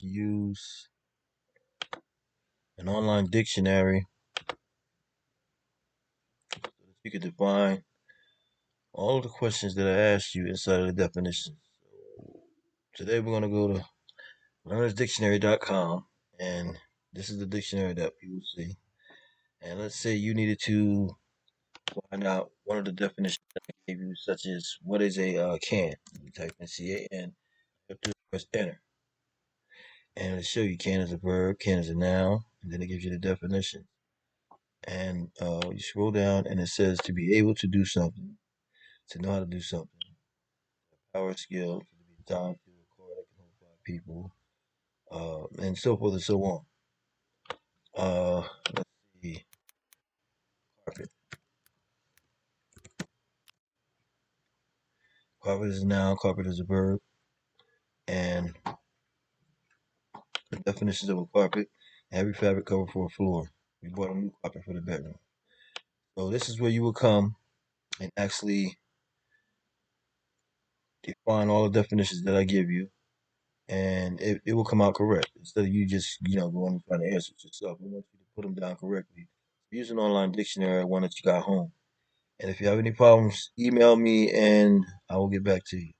use an online dictionary so that you can define all of the questions that I asked you inside of the definition. So today we're going to go to learnersdictionary.com, and this is the dictionary that we will see. And let's say you needed to find out one of the definitions that I gave you, such as what is a can. You type in CAN, you have to press enter. And it'll show you can is a verb, can is a noun, and then it gives you the definition. And you scroll down and it says to be able to do something, to know how to do something, power, skill, to be time to record, that can hold five people, and so forth and so on. Let's see, carpet. Carpet is a noun, carpet is a verb, and the definitions of a carpet: every fabric cover for a floor. We bought a new carpet for the bedroom. So this is where you will come and actually define all the definitions that I give you, and it will come out correct instead of you just going and trying to answer it yourself. We want you to put them down correctly. Use an online dictionary, one that you got home. And if you have any problems, email me and I will get back to you.